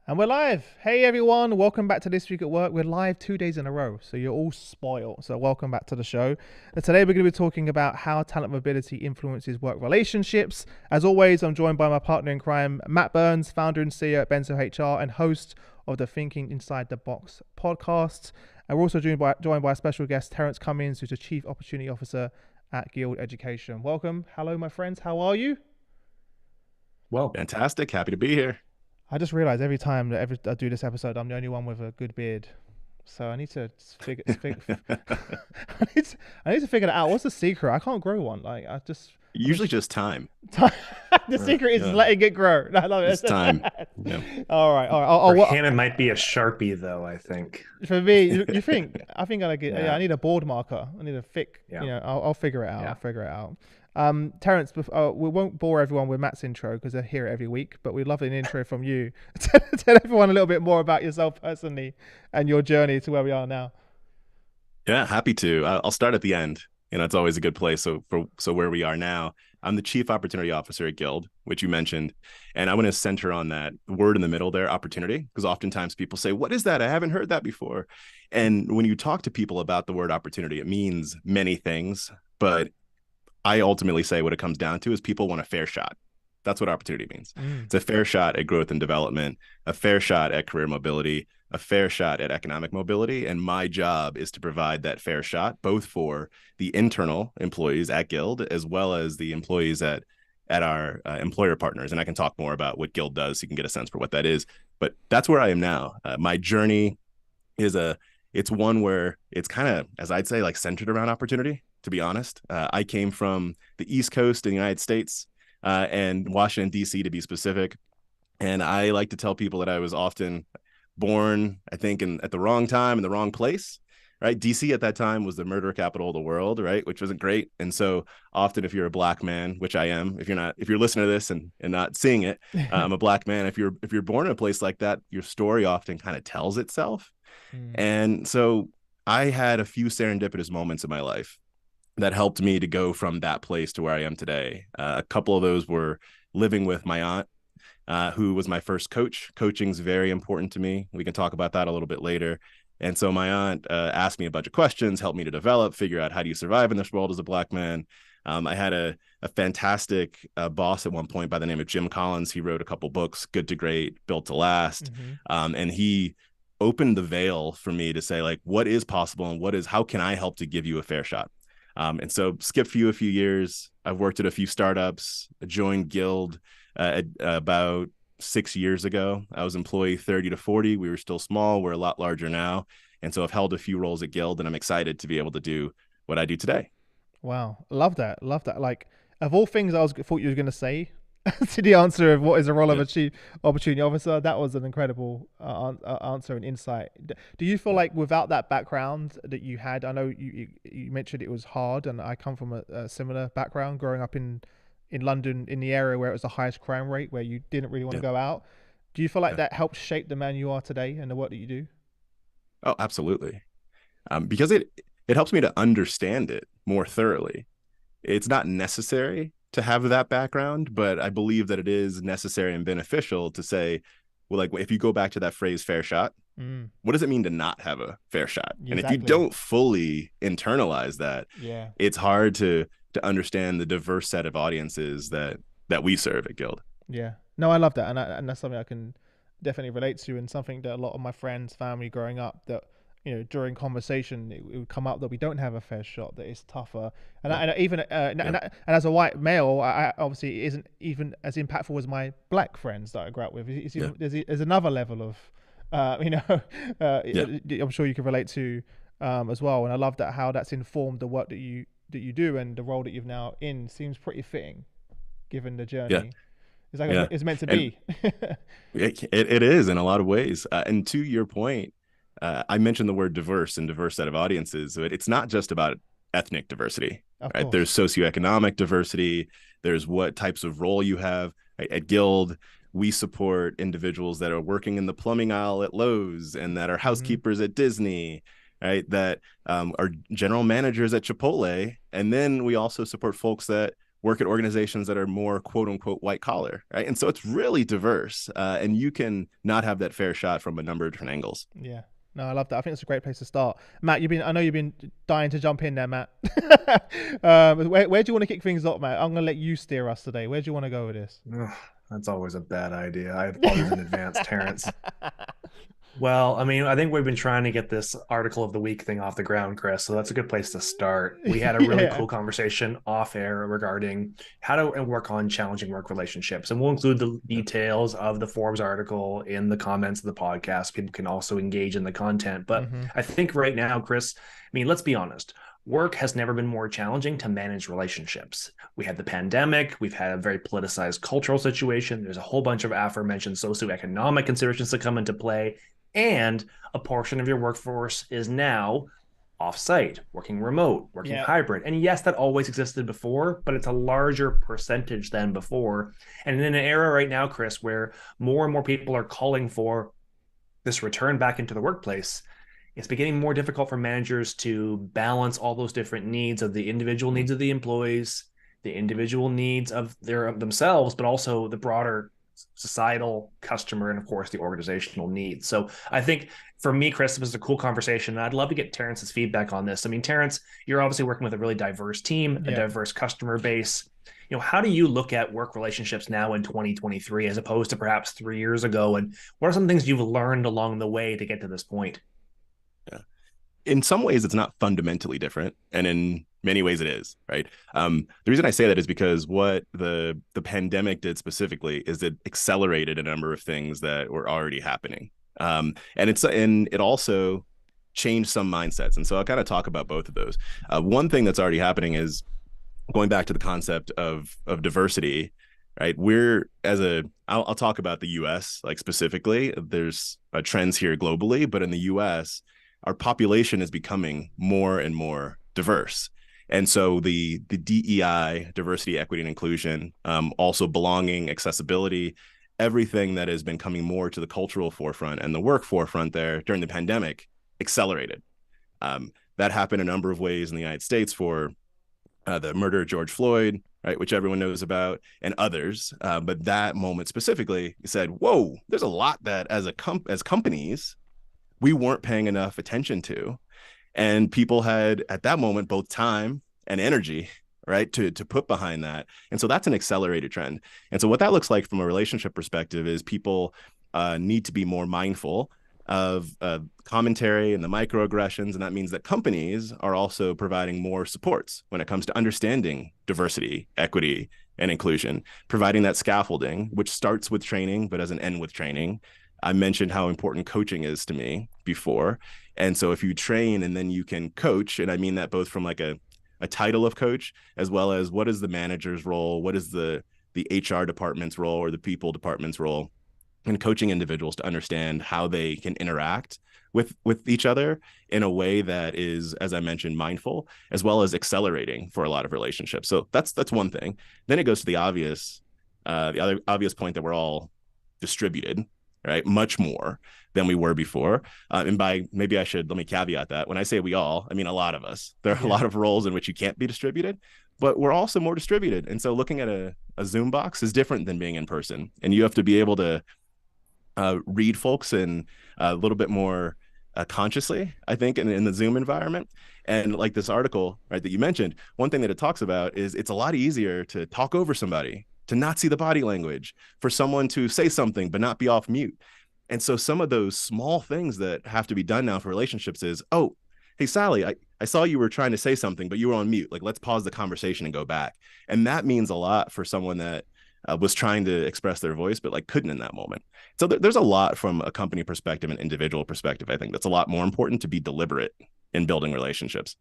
And we're live. Hey everyone, welcome back to This Week at Work. We're live 2 days in a row, so you're all spoiled. So welcome back to the show. And today we're going to be talking about how talent mobility influences work relationships. As always, I'm joined by my partner in crime, Matt Burns, founder and CEO at BentoHR and host of the Thinking Inside the Box podcast. And we're also joined by a special guest, Terrence Cummings, who's the Chief Opportunity Officer at Guild Education. Welcome. Hello, my friends. How are you? Well, Fantastic. Happy to be here. I just realized every time that I do this episode, I'm the only one with a good beard. So I need to I need to figure that out. What's the secret? I can't grow one. I'm Usually just time. the secret is letting it grow. I love It's it. time. Yeah. All right. for Hannah might be a Sharpie though, I think. For me, you think? I think I get. Yeah, Yeah. I need a board marker. I need a thick. Yeah. I'll figure it out. Yeah. I'll figure it out. Terrence, we won't bore everyone with Matt's intro because they hear it every week, but we'd love an intro from you. Tell everyone a little bit more about yourself personally and your journey to where we are now. Yeah, happy to. I'll start at the end. It's always a good place. So where we are now, I'm the Chief Opportunity Officer at Guild, which you mentioned, and I want to center on that word in the middle there, opportunity, because oftentimes people say, "What is that? I haven't heard that before." And when you talk to people about the word opportunity, it means many things, but I ultimately say what it comes down to is people want a fair shot. That's what opportunity means. Mm. It's a fair shot at growth and development, a fair shot at career mobility, a fair shot at economic mobility. And my job is to provide that fair shot, both for the internal employees at Guild, as well as the employees at our employer partners. And I can talk more about what Guild does so you can get a sense for what that is. But that's where I am now. My journey it's one where it's kind of, as I'd say, like centered around opportunity, to be honest. I came from the East Coast in the United States and Washington, D.C. to be specific. And I like to tell people that I was often born, I think, at the wrong time in the wrong place, right? DC at that time was the murder capital of the world, right? Which wasn't great. And so often if you're a black man, which I am, if you're listening to this and not seeing it, I'm a black man. If you're born in a place like that, your story often kind of tells itself. Mm. And so I had a few serendipitous moments in my life that helped me to go from that place to where I am today. A couple of those were living with my aunt, who was my first coach. Coaching's very important to me. We can talk about that a little bit later. And so my aunt asked me a bunch of questions, helped me to develop, figure out how do you survive in this world as a black man. I had a fantastic boss at one point by the name of Jim Collins. He wrote a couple books, Good to Great, Built to Last. And he opened the veil for me to say, like, what is possible and how can I help to give you a fair shot? And so skip a few years. I've worked at a few startups, joined Guild about 6 years ago. I was employee 30 to 40. We were still small. We're a lot larger now. And so I've held a few roles at Guild, and I'm excited to be able to do what I do today. Wow, love that, love that. Like, of all things, thought you were going to say to the answer of what is the role of Yeah. a chief opportunity officer. That was an incredible answer and insight. Do you feel like without that background that you had, I know you mentioned it was hard, and I come from a similar background, growing up in London, in the area where it was the highest crime rate, where you didn't really want to Yeah. go out. Do you feel like Yeah. that helped shape the man you are today and the work that you do? Oh, absolutely. Because it helps me to understand it more thoroughly. It's not necessary to have that background, but I believe that it is necessary and beneficial to say, well, like if you go back to that phrase fair shot, Mm, what does it mean to not have a fair shot? And if you exactly. don't fully internalize that, Yeah. it's hard to understand the diverse set of audiences that we serve at Guild. Yeah. No, I love that, and that's something I can definitely relate to, and something that a lot of my friends, family growing up, that during conversation it would come up that we don't have a fair shot, that it's tougher, and Yeah. even and as a white male, I obviously it isn't even as impactful as my black friends that I grew up with. Yeah. There's another level of, Yeah. I'm sure you can relate to, as well, and I love that how that's informed the work that you do, and the role that you've now in seems pretty fitting, given the Yeah. journey. It's like Yeah. it's meant to And be. it is in a lot of ways. And to your point, I mentioned the word diverse and diverse set of audiences. But it's not just about ethnic diversity, Of right? course. There's socioeconomic diversity. There's what types of role you have. Right? At Guild, we support individuals that are working in the plumbing aisle at Lowe's and that are Hmm. housekeepers at Disney, right? That are general managers at Chipotle. And then we also support folks that work at organizations that are more quote unquote white collar, right? And so it's really diverse, and you can not have that fair shot from a number of different angles. Yeah. No, I love that. I think it's a great place to start. Matt, I know you've been dying to jump in there, Matt. Where do you want to kick things off, Matt? I'm going to let you steer us today. Where do you want to go with this? Ugh, that's always a bad idea. I apologize in advance, Terrence. Well, I mean, I think we've been trying to get this article of the week thing off the ground, Chris. So that's a good place to start. We had a really cool conversation off air regarding how to work on challenging work relationships. And we'll include the details of the Forbes article in the comments of the podcast. People can also engage in the content. But I think right now, Chris, I mean, let's be honest. Work has never been more challenging to manage relationships. We had the pandemic. We've had a very politicized cultural situation. There's a whole bunch of aforementioned socioeconomic considerations that come into play. And a portion of your workforce is now off-site, working remote, working hybrid. And yes, that always existed before, but it's a larger percentage than before. And in an era right now, Chris, where more and more people are calling for this return back into the workplace, it's becoming more difficult for managers to balance all those different needs of the individual needs of the employees, the individual needs of themselves, but also the broader societal, customer, and of course the organizational needs. So I think for me, Chris, this was a cool conversation. I'd love to get Terrence's feedback on this. I mean, Terrence, you're obviously working with a really diverse team, a diverse customer base. You know, how do you look at work relationships now in 2023 as opposed to perhaps 3 years ago? And what are some things you've learned along the way to get to this point? Yeah. In some ways, it's not fundamentally different, and in many ways it is, right? The reason I say that is because what the pandemic did specifically is it accelerated a number of things that were already happening, and it also changed some mindsets. And so I'll kind of talk about both of those. One thing that's already happening is going back to the concept of diversity, right? I'll talk about the U.S. like specifically. There's trends here globally, but in the U.S., our population is becoming more and more diverse. And so the DEI, diversity, equity, and inclusion, also belonging, accessibility, everything that has been coming more to the cultural forefront and the work forefront there during the pandemic accelerated. That happened a number of ways in the United States for the murder of George Floyd, right, which everyone knows about, and others. But that moment specifically said, whoa, there's a lot that as companies, we weren't paying enough attention to. And people had, at that moment, both time and energy, right, to put behind that. And so that's an accelerated trend. And so what that looks like from a relationship perspective is people need to be more mindful of commentary and the microaggressions. And that means that companies are also providing more supports when it comes to understanding diversity, equity, and inclusion, providing that scaffolding, which starts with training, but doesn't end with training. I mentioned how important coaching is to me before. And so if you train and then you can coach, and I mean that both from like a title of coach, as well as what is the manager's role, what is the HR department's role or the people department's role, and coaching individuals to understand how they can interact with each other in a way that is, as I mentioned, mindful, as well as accelerating for a lot of relationships. So that's one thing. Then it goes to the other obvious point that we're all distributed, right? Much more than we were before. Let me caveat that. When I say we all, I mean a lot of us. There are a lot of roles in which you can't be distributed, but we're also more distributed. And so looking at a Zoom box is different than being in person. And you have to be able to read folks in a little bit more consciously, I think, in the Zoom environment. And like this article, right, that you mentioned, one thing that it talks about is it's a lot easier to talk over somebody, to not see the body language, for someone to say something but not be off mute. And so some of those small things that have to be done now for relationships is, oh, hey, Sally, I saw you were trying to say something, but you were on mute. Like, let's pause the conversation and go back. And that means a lot for someone that was trying to express their voice, but like couldn't in that moment. So there's a lot from a company perspective and individual perspective. I think that's a lot more important to be deliberate in building relationships.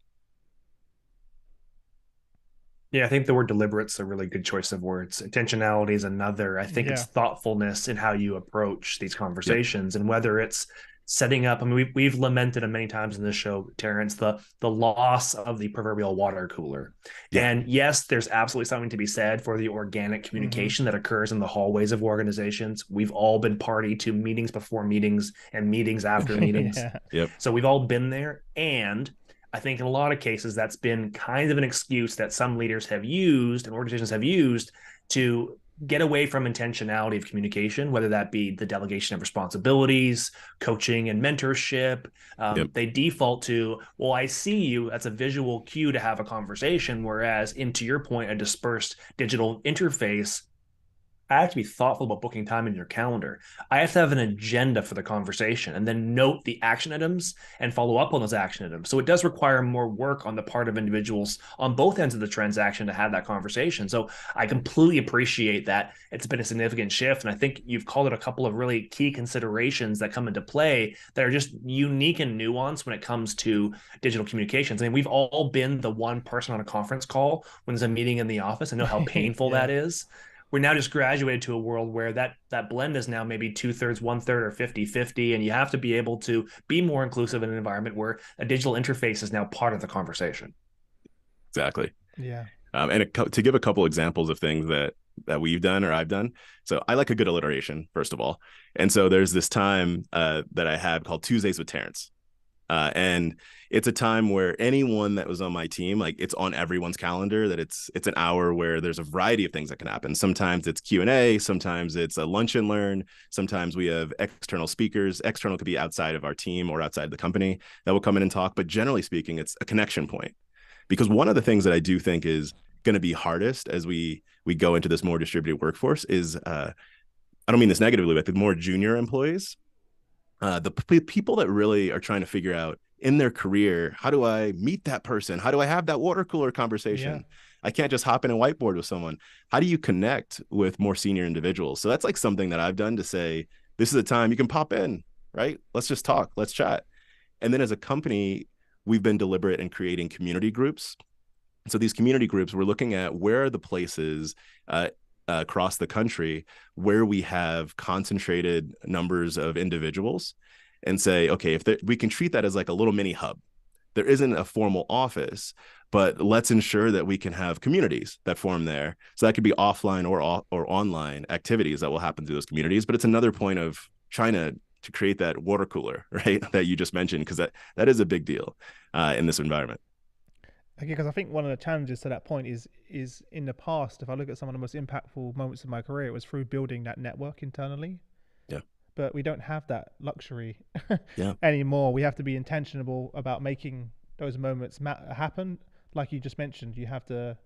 Yeah, I think the word deliberate's a really good choice of words. Intentionality is another. I think it's thoughtfulness in how you approach these conversations, and whether it's setting up. I mean, we've lamented it many times in this show, Terrence, the loss of the proverbial water cooler. Yeah. And yes, there's absolutely something to be said for the organic communication that occurs in the hallways of organizations. We've all been party to meetings before meetings and meetings after meetings. Yep. So we've all been there. And I think in a lot of cases, that's been kind of an excuse that some leaders have used and organizations have used to get away from intentionality of communication, whether that be the delegation of responsibilities, coaching and mentorship. Yep. They default to, well, I see you. That's a visual cue to have a conversation. Whereas, into your point, a dispersed digital interface, I have to be thoughtful about booking time in your calendar. I have to have an agenda for the conversation and then note the action items and follow up on those action items. So it does require more work on the part of individuals on both ends of the transaction to have that conversation. So I completely appreciate that. It's been a significant shift. And I think you've called it a couple of really key considerations that come into play that are just unique and nuanced when it comes to digital communications. I mean, we've all been the one person on a conference call when there's a meeting in the office. I know how painful Yeah. that is. We're now just graduated to a world where that blend is now maybe 2/3, 1/3, or 50/50. And you have to be able to be more inclusive in an environment where a digital interface is now part of the conversation. Exactly. Yeah. And to give a couple examples of things that we've done or I've done. So I like a good alliteration, first of all. And so there's this time that I had called Tuesdays with Terrence. And it's a time where anyone that was on my team, like it's on everyone's calendar, that it's an hour where there's a variety of things that can happen. Sometimes it's Q&A, sometimes it's a lunch and learn, sometimes we have external speakers. External could be outside of our team or outside the company that will come in and talk, but generally speaking, it's a connection point. Because one of the things that I do think is going to be hardest as we go into this more distributed workforce is I don't mean this negatively, but the more junior employees, the people that really are trying to figure out in their career, how do I meet that person? How do I have that water cooler conversation? Yeah. I can't just hop in and whiteboard with someone. How do you connect with more senior individuals? So that's like something that I've done to say, this is a time you can pop in, right? Let's just talk, let's chat. And then as a company, we've been deliberate in creating community groups. So these community groups, we're looking at where are the places across the country where we have concentrated numbers of individuals, and say, okay, if we can treat that as like a little mini hub. There isn't a formal office, but let's ensure that we can have communities that form there. So that could be offline or online activities that will happen through those communities. But it's another point of trying to create that water cooler, right, that you just mentioned, because that is a big deal in this environment. Okay, because I think one of the challenges to that point is in the past, if I look at some of the most impactful moments of my career, it was through building that network internally. Yeah. But we don't have that luxury Yeah. anymore. We have to be intentional about making those moments happen. Like you just mentioned, you have the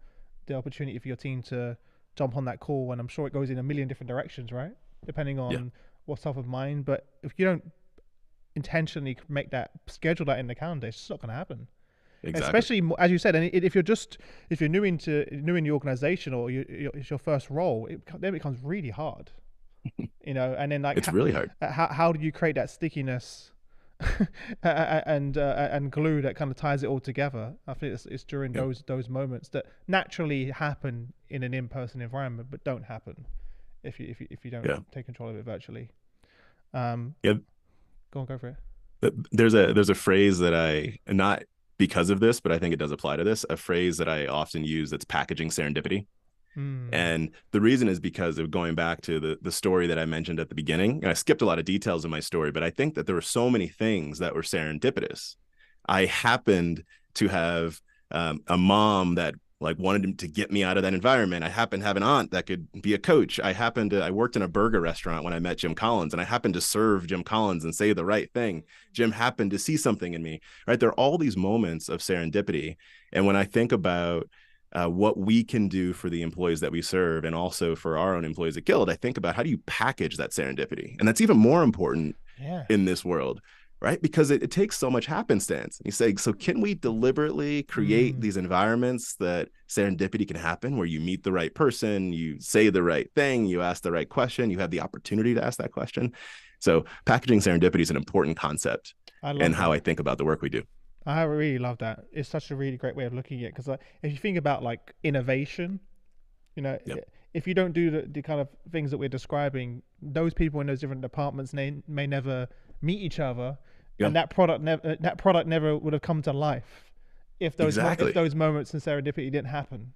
opportunity for your team to jump on that call, and I'm sure it goes in a million different directions, right? Depending on what's top of mind. But if you don't intentionally schedule that in the calendar, it's just not going to happen. Exactly. Especially as you said, and if you're new in the organization, or it's your first role, then it becomes really hard. And then like it's really hard. How do you create that stickiness and glue that kind of ties it all together? I think it's during those moments that naturally happen in an in-person environment, but don't happen if you don't take control of it virtually. Go for it. There's a phrase that not because of this, but I think it does apply to this, a phrase that I often use, that's packaging serendipity. And the reason is because of going back to the story that I mentioned at the beginning. And I skipped a lot of details in my story, but I think that there were so many things that were serendipitous. I happened to have a mom that like wanted to get me out of that environment. I happened to have an aunt that could be a coach. I worked in a burger restaurant when I met Jim Collins, and I happened to serve Jim Collins and say the right thing. Jim happened to see something in me, right? There are all these moments of serendipity. And when I think about what we can do for the employees that we serve, and also for our own employees at Guild, I think about how do you package that serendipity? And that's even more important in this world, right? Because it takes so much happenstance. You say, so can we deliberately create these environments that serendipity can happen, where you meet the right person, you say the right thing, you ask the right question, you have the opportunity to ask that question. So packaging serendipity is an important concept in how I think about the work we do. I really love that. It's such a really great way of looking at it, because if you think about like innovation, if you don't do the kind of things that we're describing, those people in those different departments may never meet each other, and that product never would have come to life if those moments in serendipity didn't happen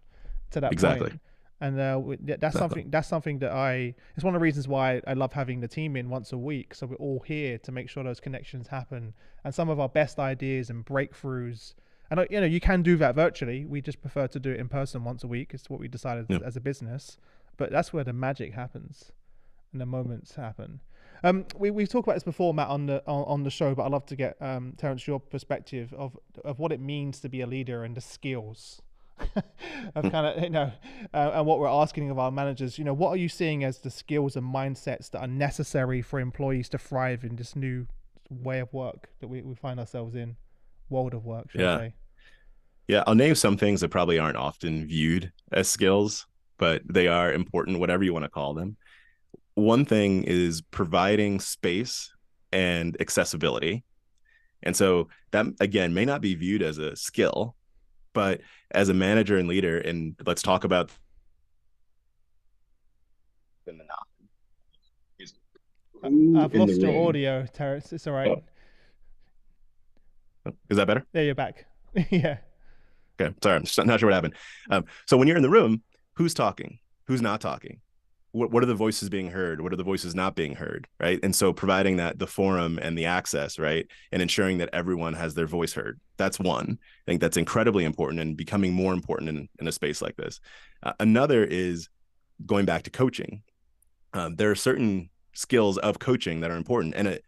to that point. And that's something that it's one of the reasons why I love having the team in once a week. So we're all here to make sure those connections happen. And some of our best ideas and breakthroughs And you can do that virtually. We just prefer to do it in person once a week. It's what we decided Yeah. as a business. But that's where the magic happens and the moments happen. We've talked about this before, Matt, on the show, but I'd love to get Terrence, your perspective of what it means to be a leader and the skills of kind of and what we're asking of our managers. What are you seeing as the skills and mindsets that are necessary for employees to thrive in this new way of work that we find ourselves in, world of work, should I Yeah. say? Yeah. I'll name some things that probably aren't often viewed as skills, but they are important, whatever you want to call them. One thing is providing space and accessibility. And so that, again, may not be viewed as a skill, but as a manager and leader, and let's talk about I've lost your audio, Terrence. It's all right. Is that better? There, you're back. Yeah. Okay. Sorry, I'm not sure what happened. So when you're in the room, who's talking? Who's not talking? What are the voices being heard? What are the voices not being heard? Right. And so providing that the forum and the access, right, and ensuring that everyone has their voice heard. That's one. I think that's incredibly important and becoming more important in a space like this. Another is going back to coaching. There are certain skills of coaching that are important. And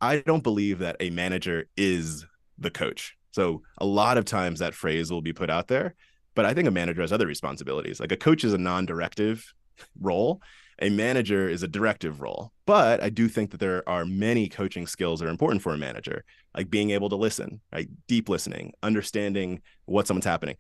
I don't believe that a manager is the coach. So a lot of times that phrase will be put out there, but I think a manager has other responsibilities. Like a coach is a non-directive role. A manager is a directive role. But I do think that there are many coaching skills that are important for a manager, like being able to listen, right? Deep listening, understanding what someone's happening,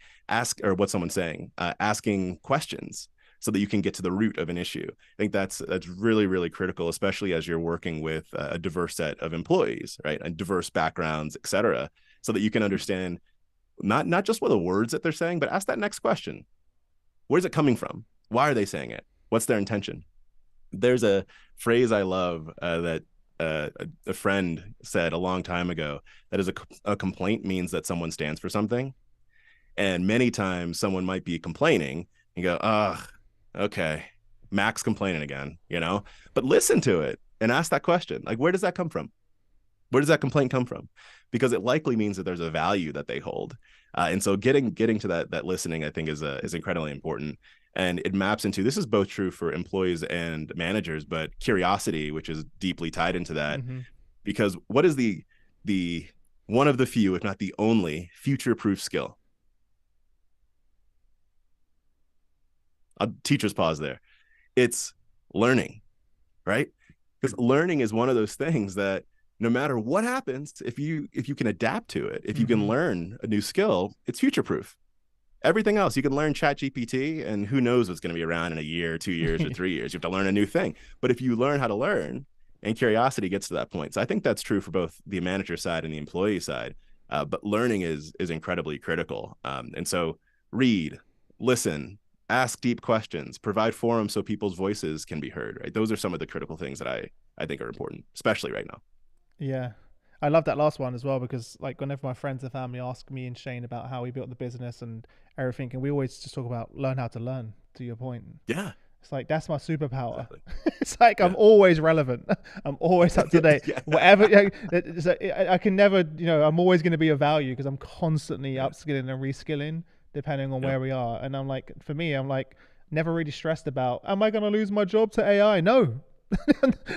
what someone's saying, asking questions so that you can get to the root of an issue. I think that's really, really critical, especially as you're working with a diverse set of employees, right? And diverse backgrounds, et cetera, so that you can understand not just what the words that they're saying, but ask that next question. Where's it coming from? Why are they saying it? What's their intention? There's a phrase I love that a friend said a long time ago, that is a complaint means that someone stands for something. And many times someone might be complaining and go, okay, Mac's complaining again, but listen to it and ask that question. Like, where does that come from? Where does that complaint come from? Because it likely means that there's a value that they hold. And so getting to that listening, I think is incredibly important. And it maps into, this is both true for employees and managers, but curiosity, which is deeply tied into that. Mm-hmm. Because what is the one of the few, if not the only, future-proof skill? Teachers pause there. It's learning, right? Because learning is one of those things that no matter what happens, if you can adapt to it, if you can learn a new skill, it's future-proof. Everything else, you can learn ChatGPT, and who knows what's going to be around in a year, 2 years, or 3 years. You have to learn a new thing. But if you learn how to learn, and curiosity gets to that point. So I think that's true for both the manager side and the employee side. But learning is incredibly critical. And so read, listen, ask deep questions, provide forums so people's voices can be heard, right? Those are some of the critical things that I think are important, especially right now. Yeah. I love that last one as well, because like whenever my friends and family ask me and Shane about how we built the business and everything, and we always just talk about learn how to learn, to your point. Yeah. It's like, that's my superpower. Exactly. It's like, I'm always relevant. I'm always up to date. Whatever. I can never, I'm always going to be of value because I'm constantly upskilling and reskilling depending on where we are. And I'm like, for me, I'm like never really stressed about, am I going to lose my job to AI? No.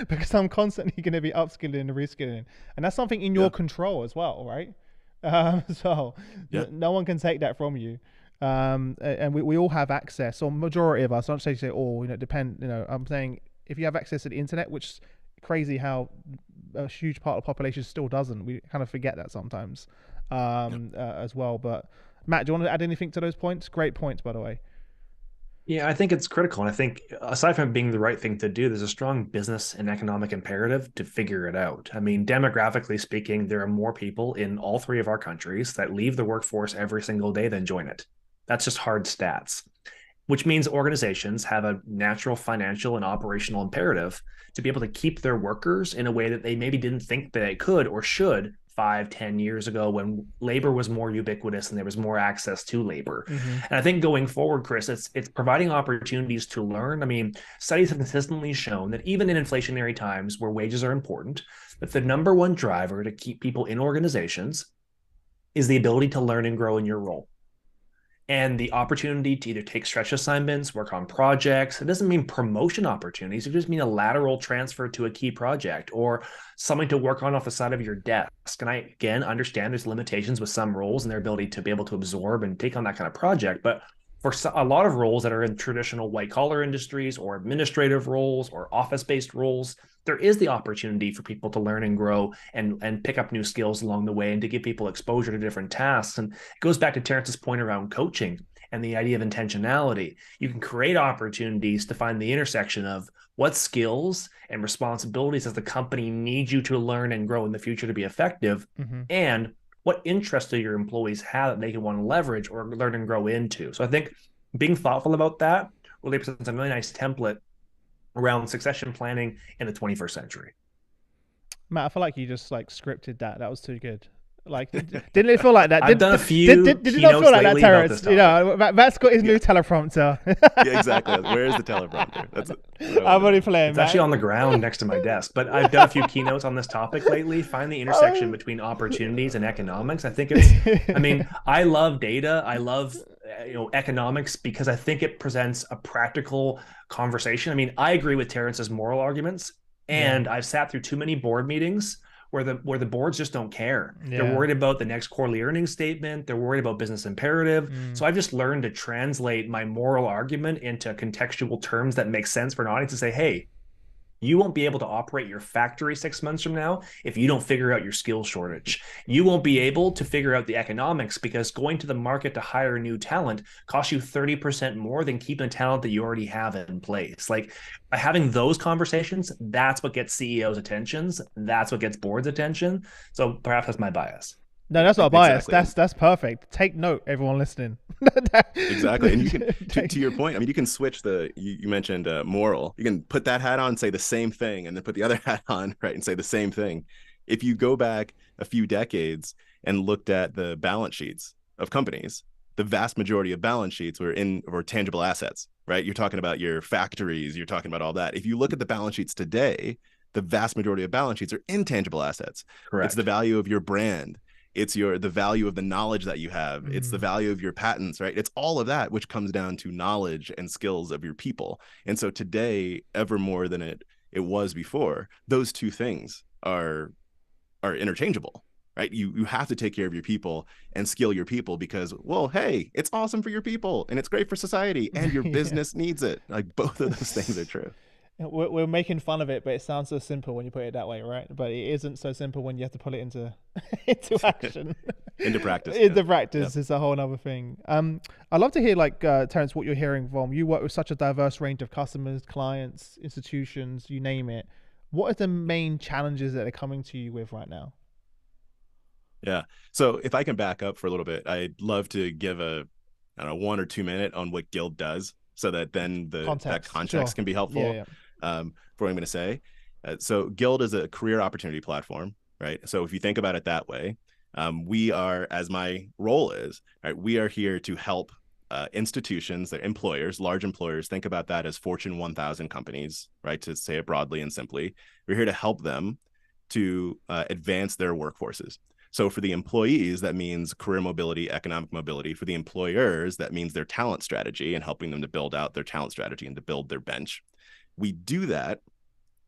Because I'm constantly going to be upskilling and reskilling, and that's something in your control as well, right? No one can take that from you, and we all have access, or majority of us. I don't say all. Depend. I'm saying if you have access to the internet, which is crazy how a huge part of the population still doesn't. We kind of forget that sometimes, as well. But Matt, do you want to add anything to those points? Great points, by the way. Yeah, I think it's critical. And I think aside from being the right thing to do, there's a strong business and economic imperative to figure it out. I mean, demographically speaking, there are more people in all three of our countries that leave the workforce every single day than join it. That's just hard stats, which means organizations have a natural financial and operational imperative to be able to keep their workers in a way that they maybe didn't think that they could or should 5-10 years ago, when labor was more ubiquitous and there was more access to labor. And I think going forward, Chris, it's providing opportunities to learn. I mean, studies have consistently shown that even in inflationary times where wages are important, that the number one driver to keep people in organizations is the ability to learn and grow in your role and the opportunity to either take stretch assignments, work on projects. It doesn't mean promotion opportunities. It just means a lateral transfer to a key project or something to work on off the side of your desk. And I, again, understand there's limitations with some roles and their ability to be able to absorb and take on that kind of project. But for a lot of roles that are in traditional white collar industries or administrative roles or office based roles, there is the opportunity for people to learn and grow and pick up new skills along the way and to give people exposure to different tasks. And it goes back to Terrence's point around coaching and the idea of intentionality. You can create opportunities to find the intersection of what skills and responsibilities does the company need you to learn and grow in the future to be effective, and what interests do your employees have that they can want to leverage or learn and grow into. So I think being thoughtful about that really presents a really nice template around succession planning in the 21st century. Matt, I feel like you just like scripted that. That was too good. Like, didn't it feel like that? I've done a few. Did it not feel like that, Terrence? You know, Matt's got his new teleprompter. Yeah, exactly. Where is the teleprompter? That's I'm already playing. It's actually on the ground next to my desk. But I've done a few keynotes on this topic lately. Find the intersection between opportunities and economics. I think it's. I mean, I love data. I love economics because I think it presents a practical conversation. I mean, I agree with Terrence's moral arguments, and I've sat through too many board meetings where the boards just don't care. They're worried about the next quarterly earnings statement. They're worried about business imperative. So I've just learned to translate my moral argument into contextual terms that make sense for an audience to say, hey, you won't be able to operate your factory 6 months from now if you don't figure out your skills shortage. You won't be able to figure out the economics because going to the market to hire new talent costs you 30% more than keeping talent that you already have in place. Like by having those conversations, that's what gets CEOs' attentions. That's what gets boards' attention. So perhaps that's my bias. No, that's not a bias. Exactly. That's perfect. Take note, everyone listening. Exactly. And you can, to your point, I mean, you can switch you mentioned moral. You can put that hat on, say the same thing, and then put the other hat on, right, and say the same thing. If you go back a few decades and looked at the balance sheets of companies, the vast majority of balance sheets were tangible assets, right? You're talking about your factories, you're talking about all that. If you look at the balance sheets today, the vast majority of balance sheets are intangible assets. Correct. It's the value of your brand. It's the value of the knowledge that you have. It's the value of your patents, right? It's all of that, which comes down to knowledge and skills of your people. And so today, ever more than it was before, those two things are interchangeable, right? You have to take care of your people and skill your people because, well, hey, it's awesome for your people and it's great for society and your business needs it. Like both of those things are true. We're making fun of it, but it sounds so simple when you put it that way, right? But it isn't so simple when you have to put it into action, into practice. Into practice is a whole other thing. I'd love to hear, like, Terrence, what you're hearing from. You work with such a diverse range of customers, clients, institutions, you name it. What are the main challenges that they're coming to you with right now? Yeah. So if I can back up for a little bit, I'd love to give a 1 or 2 minute on what Guild does, so that then that context can be helpful for what I'm going to say. So Guild is a career opportunity platform, right? So if you think about it that way, we are, as my role is, right, we are here to help institutions, their employers, large employers, think about that as Fortune 1000 companies, right? To say it broadly and simply, we're here to help them to advance their workforces. So for the employees, that means career mobility, economic mobility. For the employers, that means their talent strategy and helping them to build out their talent strategy and to build their bench. We do that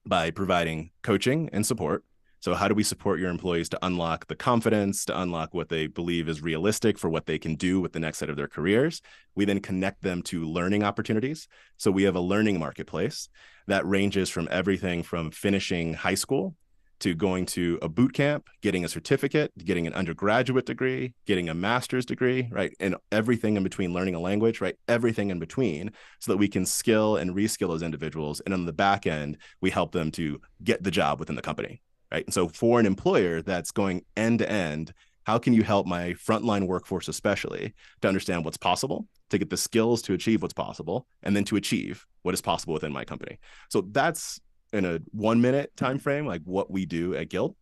by providing coaching and support. So how do we support your employees to unlock the confidence, to unlock what they believe is realistic for what they can do with the next set of their careers? We then connect them to learning opportunities. So we have a learning marketplace that ranges from everything from finishing high school to going to a boot camp, getting a certificate, getting an undergraduate degree, getting a master's degree, right? And everything in between, learning a language, right? Everything in between, so that we can skill and reskill those individuals. And on the back end, we help them to get the job within the company, right? And so for an employer that's going end to end, how can you help my frontline workforce, especially, to understand what's possible, to get the skills to achieve what's possible, and then to achieve what is possible within my company? So that's in a 1 minute time frame, like what we do at Guild.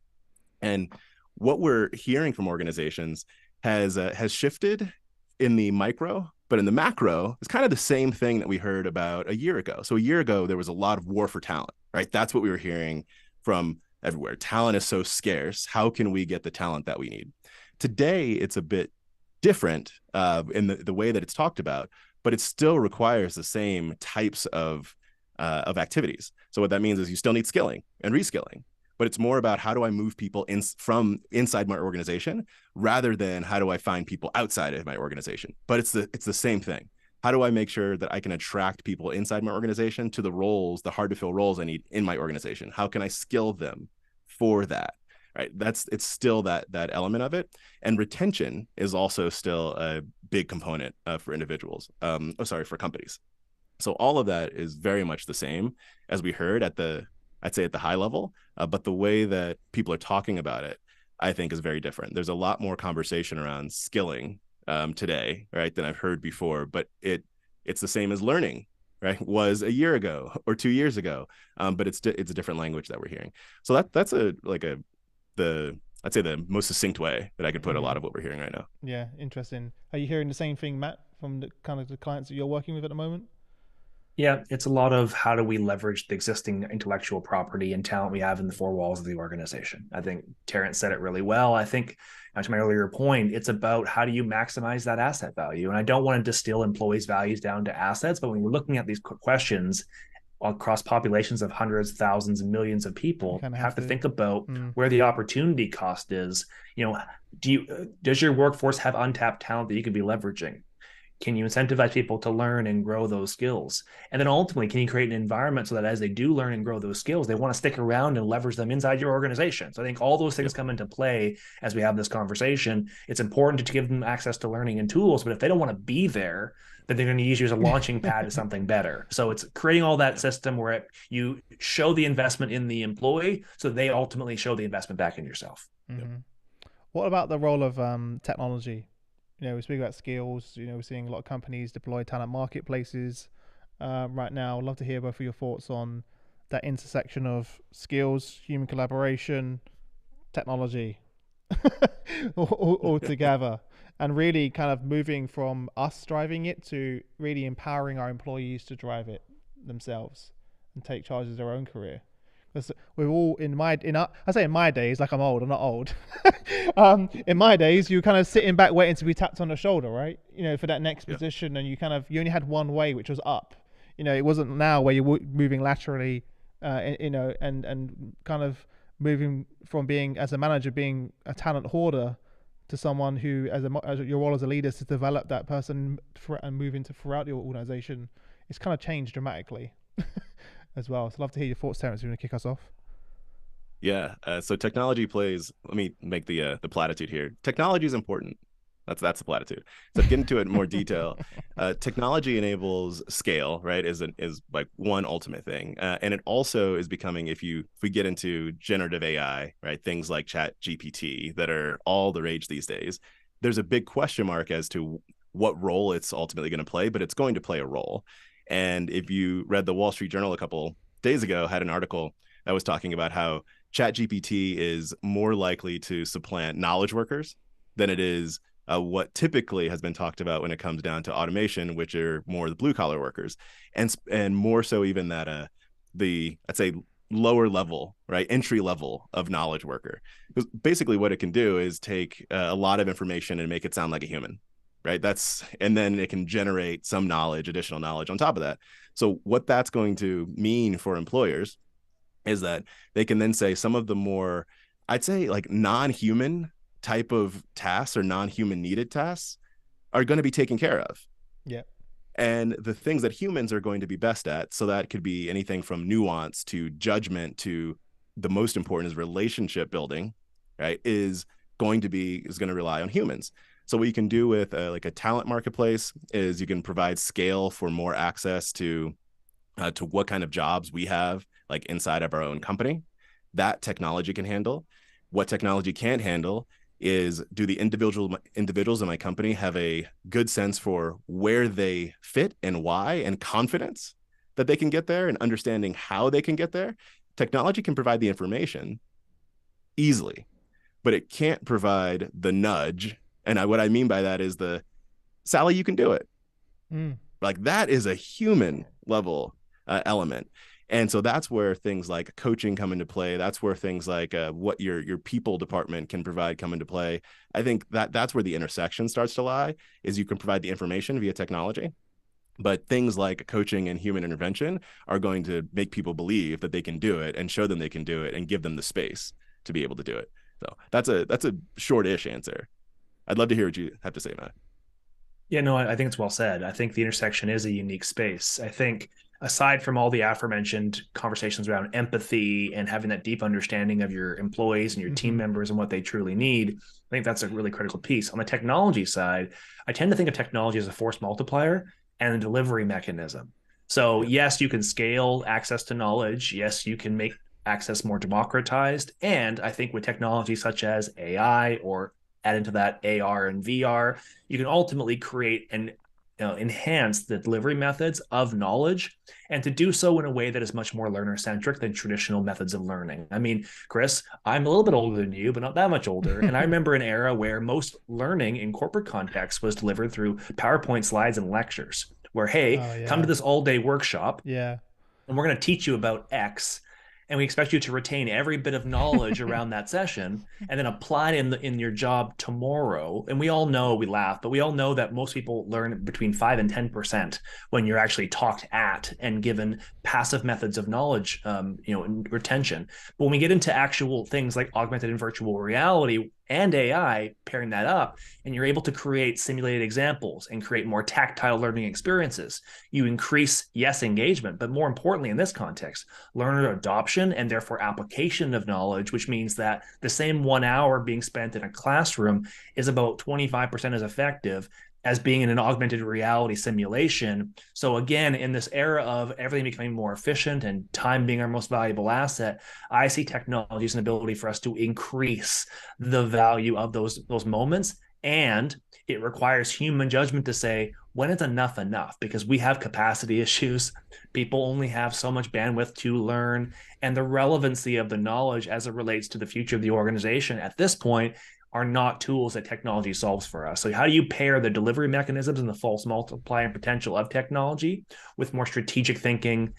And what we're hearing from organizations has shifted in the micro, but in the macro, it's kind of the same thing that we heard about a year ago. So a year ago, there was a lot of war for talent, right? That's what we were hearing from everywhere. Talent is so scarce. How can we get the talent that we need? Today, it's a bit different in the way that it's talked about, but it still requires the same types of activities. So what that means is you still need skilling and reskilling, but it's more about how do I move people from inside my organization rather than how do I find people outside of my organization. But it's the same thing. How do I make sure that I can attract people inside my organization to the roles, the hard to fill roles I need in my organization? How can I skill them for that? Right. It's still that element of it. And retention is also still a big component for individuals. For companies. So all of that is very much the same as we heard I'd say at the high level, but the way that people are talking about it, I think is very different. There's a lot more conversation around skilling today, right, than I've heard before, but it's the same as learning, right, was a year ago or 2 years ago, but it's a different language that we're hearing. So that's I'd say the most succinct way that I could put a lot of what we're hearing right now. Yeah, interesting. Are you hearing the same thing, Matt, from the kind of the clients that you're working with at the moment? Yeah, it's a lot of how do we leverage the existing intellectual property and talent we have in the four walls of the organization. I think Terrence said it really well. I think, to my earlier point, it's about how do you maximize that asset value. And I don't want to distill employees' values down to assets, but when we're looking at these questions across populations of hundreds, thousands, and millions of people, you have to think about where the opportunity cost is. Does your workforce have untapped talent that you could be leveraging? Can you incentivize people to learn and grow those skills? And then ultimately, can you create an environment so that as they do learn and grow those skills, they want to stick around and leverage them inside your organization? So I think all those things come into play as we have this conversation. It's important to give them access to learning and tools, but if they don't want to be there, then they're going to use you as a launching pad to something better. So it's creating all that system where you show the investment in the employee so they ultimately show the investment back in yourself. Mm-hmm. What about the role of technology? We speak about skills. We're seeing a lot of companies deploy talent marketplaces right now. I'd love to hear both of your thoughts on that intersection of skills, human collaboration, technology, all together, and really kind of moving from us driving it to really empowering our employees to drive it themselves and take charge of their own career. Because we're all in my days, like I'm old, I'm not old. In my days, you kind of sitting back waiting to be tapped on the shoulder, right? For that next position, and you only had one way, which was up. It wasn't now where you're moving laterally, and kind of moving from being as a manager, being a talent hoarder, to someone who, as your role as a leader, is to develop that person and move into throughout the organization. It's kind of changed dramatically. As well. So I'd love to hear your thoughts, Terrence. You want to kick us off? Yeah. So technology plays. Let me make the platitude here. Technology is important. That's the platitude. So to get into it in more detail, technology enables scale, right? Is like one ultimate thing, and it also is becoming. If we get into generative AI, right? Things like Chat GPT that are all the rage these days. There's a big question mark as to what role it's ultimately going to play, but it's going to play a role. And if you read the Wall Street Journal a couple days ago, had an article that was talking about how ChatGPT is more likely to supplant knowledge workers than it is what typically has been talked about when it comes down to automation, which are more the blue collar workers, and more so even that I'd say lower level, right, entry level of knowledge worker. Because basically what it can do is take a lot of information and make it sound like a human. Right. And then it can generate some additional knowledge on top of that. So what that's going to mean for employers is that they can then say some of the more, I'd say, like non-human type of tasks or non-human needed tasks are going to be taken care of. Yeah. And the things that humans are going to be best at, so that could be anything from nuance to judgment to the most important is relationship building, right, is going to rely on humans. So what you can do with like a talent marketplace is you can provide scale for more access to what kind of jobs we have like inside of our own company. That technology can handle. What technology can't handle is, do the individuals in my company have a good sense for where they fit and why, and confidence that they can get there and understanding how they can get there. Technology can provide the information easily, but it can't provide the nudge. And what I mean by that is Sally, you can do it. Like that is a human level element. And so that's where things like coaching come into play. That's where things like what your people department can provide come into play. I think that's where the intersection starts to lie, is you can provide the information via technology, but things like coaching and human intervention are going to make people believe that they can do it and show them they can do it and give them the space to be able to do it. So that's a short-ish answer. I'd love to hear what you have to say, Matt. Yeah, no, I think it's well said. I think the intersection is a unique space. I think aside from all the aforementioned conversations around empathy and having that deep understanding of your employees and your team members and what they truly need, I think that's a really critical piece. On the technology side, I tend to think of technology as a force multiplier and a delivery mechanism. So yes, you can scale access to knowledge. Yes, you can make access more democratized. And I think with technology such as AI, or add into that AR and VR, you can ultimately create and enhance the delivery methods of knowledge, and to do so in a way that is much more learner centric than traditional methods of learning. I mean, Chris, I'm a little bit older than you, but not that much older. And I remember an era where most learning in corporate context was delivered through PowerPoint slides and lectures, where, hey, come to this all day workshop. Yeah. And we're going to teach you about X, and we expect you to retain every bit of knowledge around that session and then apply it in your job tomorrow. And we all know, we laugh, but we all know that most people learn between 5 and 10% when you're actually talked at and given passive methods of knowledge, and retention. But when we get into actual things like augmented and virtual reality and AI, pairing that up, and you're able to create simulated examples and create more tactile learning experiences, you increase, yes, engagement, but more importantly in this context, learner adoption and therefore application of knowledge, which means that the same 1 hour being spent in a classroom is about 25% as effective as being in an augmented reality simulation. So again, in this era of everything becoming more efficient and time being our most valuable asset, I see technology as an ability for us to increase the value of those moments. And it requires human judgment to say, when is enough, because we have capacity issues. People only have so much bandwidth to learn, and the relevancy of the knowledge as it relates to the future of the organization at this point are not tools that technology solves for us. So how do you pair the delivery mechanisms and the false multiplying potential of technology with more strategic thinking,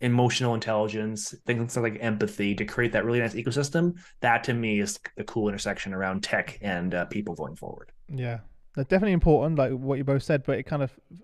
emotional intelligence, things like empathy, to create that really nice ecosystem? That to me is the cool intersection around tech and people going forward. Yeah, that's definitely important, like what you both said, but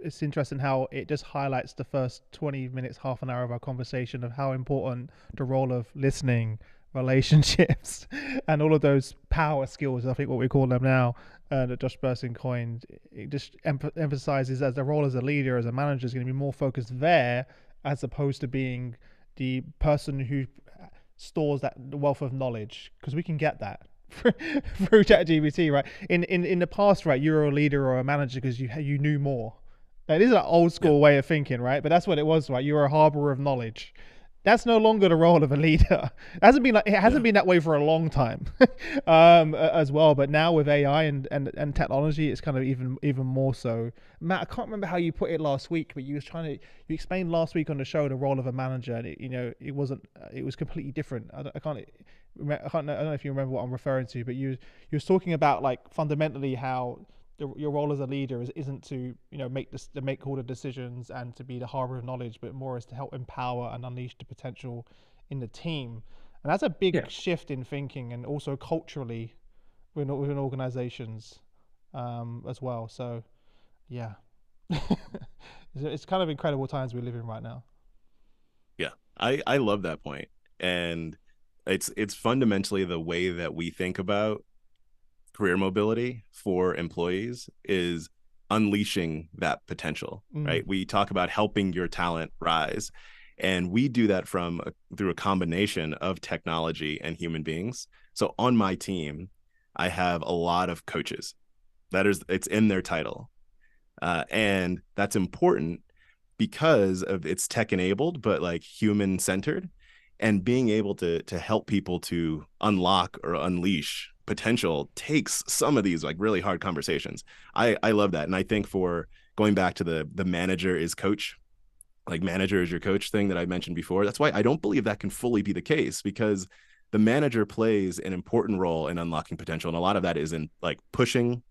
it's interesting how it just highlights the first 20 minutes, half an hour of our conversation of how important the role of listening, relationships, and all of those power skills, I think what we call them now, that Josh Bersin coined. It just emphasizes that the role as a leader, as a manager, is going to be more focused there, as opposed to being the person who stores that wealth of knowledge, because we can get that through ChatGPT, right? In the past, right, you were a leader or a manager because you knew more. That is an old school way of thinking, right? But that's what it was, right? You were a harborer of knowledge. That's no longer the role of a leader. It hasn't been that way for a long time, as well. But now with AI and technology, it's kind of even more so. Matt, I can't remember how you put it last week, but you explained last week on the show the role of a manager, and it was completely different. I don't know if you remember what I'm referring to, but you was talking about, like, fundamentally how your role as a leader isn't to make all the decisions and to be the harbor of knowledge, but more is to help empower and unleash the potential in the team. And that's a big shift in thinking, and also culturally within organizations, as well. So yeah, it's kind of incredible times we live in right now. Yeah, I love that point. And it's fundamentally the way that we think about career mobility for employees is unleashing that potential, right? We talk about helping your talent rise, and we do that through a combination of technology and human beings. So on my team, I have a lot of coaches. It's in their title, and that's important because of it's tech enabled, but like human centered, and being able to help people to unlock or unleash potential takes some of these like really hard conversations. I love that. And I think, for going back to the manager is coach, like manager is your coach thing that I mentioned before, that's why I don't believe that can fully be the case, because the manager plays an important role in unlocking potential. And a lot of that is in like pushing,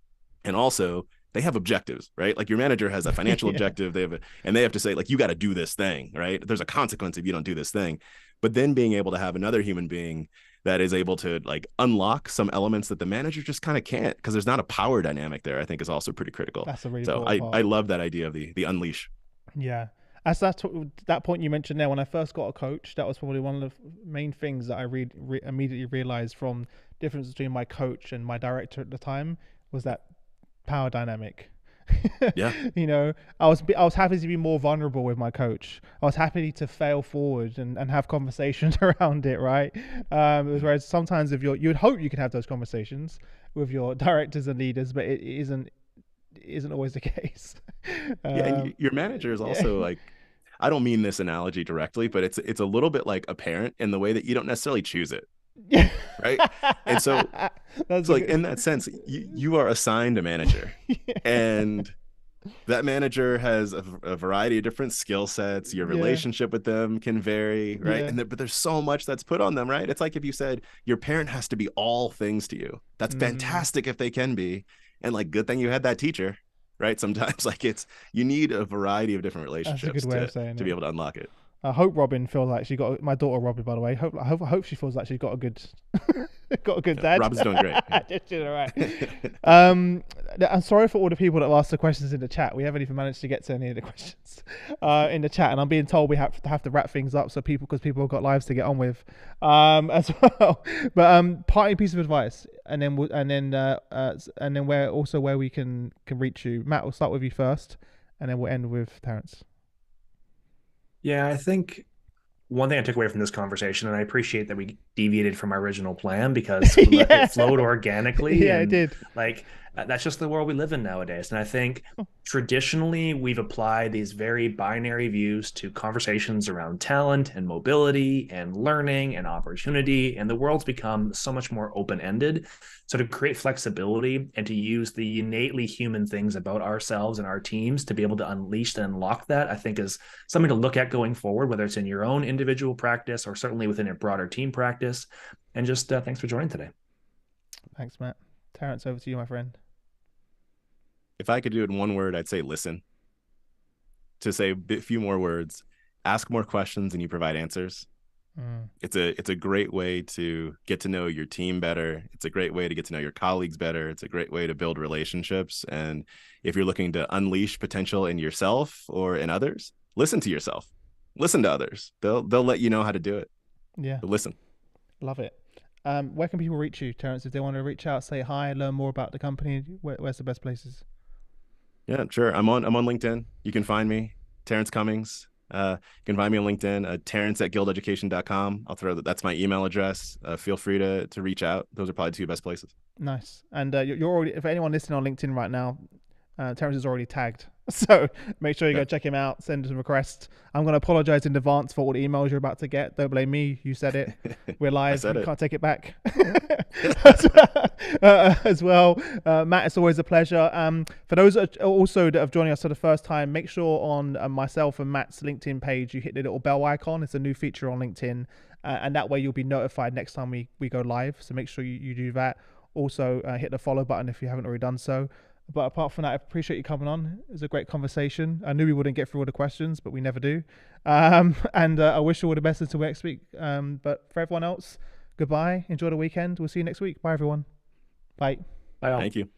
and also they have objectives, right? Like your manager has a financial objective, and they have to say like, you got to do this thing, right? There's a consequence if you don't do this thing. But then being able to have another human being that is able to like unlock some elements that the manager just kind of can't, because there's not a power dynamic there, I think is also pretty critical. That's a really so I love that idea of the unleash. Yeah. As that point you mentioned there, when I first got a coach, that was probably one of the main things that I immediately realized from difference between my coach and my director at the time was that power dynamic. Yeah. You know, I was happy to be more vulnerable with my coach. I was happy to fail forward and have conversations around it, right? Whereas sometimes if you would hope you could have those conversations with your directors and leaders, but it isn't always the case. And your manager is also like, I don't mean this analogy directly, but it's a little bit like a parent in the way that you don't necessarily choose it. Right. And so it's like in that sense, you are assigned a manager, and that manager has a variety of different skill sets. Your relationship with them can vary, right? But there's so much that's put on them, right? It's like if you said your parent has to be all things to you. That's fantastic if they can be. And like, good thing you had that teacher, right? Sometimes like you need a variety of different relationships to be able to unlock it. I hope Robin feels like she got my daughter Robin, by the way. I hope she feels like she's got a good dad. Robin's doing great. Just doing all right. I'm sorry for all the people that have asked the questions in the chat. We haven't even managed to get to any of the questions in the chat, and I'm being told we have to wrap things up because people have got lives to get on with as well. But parting piece of advice, and then where we can reach you. Matt, we'll start with you first, and then we'll end with Terrence. Yeah, I think one thing I took away from this conversation, and I appreciate that we deviated from our original plan because it flowed organically. Yeah, it did. Like, that's just the world we live in nowadays. And I think traditionally we've applied these very binary views to conversations around talent and mobility and learning and opportunity. And the world's become so much more open-ended. So to create flexibility and to use the innately human things about ourselves and our teams to be able to unleash and unlock that, I think is something to look at going forward, whether it's in your own individual practice or certainly within a broader team practice. And just thanks for joining today. Thanks, Matt. Terrence, over to you, my friend. If I could do it in one word, I'd say listen. To say a few more words, ask more questions and you provide answers. It's a great way to get to know your team better. It's a great way to get to know your colleagues better. It's a great way to build relationships. And if you're looking to unleash potential in yourself or in others, listen to yourself. Listen to others. They'll let you know how to do it. Yeah. But listen. Love it. Where can people reach you, Terrence? If they want to reach out, say hi, learn more about the company, where's the best places? Yeah, sure. I'm on LinkedIn. You can find me, Terrence Cummings. You can find me on LinkedIn, terrence@guildeducation.com. I'll throw that's my email address. Feel free to reach out. Those are probably two best places. Nice. And you're already, if anyone listening on LinkedIn right now, Terrence is already tagged. So make sure you go check him out, send us a request. I'm going to apologize in advance for all the emails you're about to get. Don't blame me. You said it. We're live. We can't take it back. As well. Matt, it's always a pleasure. For those also that have joined us for the first time, make sure on myself and Matt's LinkedIn page, you hit the little bell icon. It's a new feature on LinkedIn. And that way you'll be notified next time we go live. So make sure you do that. Also, hit the follow button if you haven't already done so. But apart from that, I appreciate you coming on. It was a great conversation. I knew we wouldn't get through all the questions, but we never do. And I wish you all the best until next week. But for everyone else, goodbye. Enjoy the weekend. We'll see you next week. Bye, everyone. Bye. Bye all. Thank you.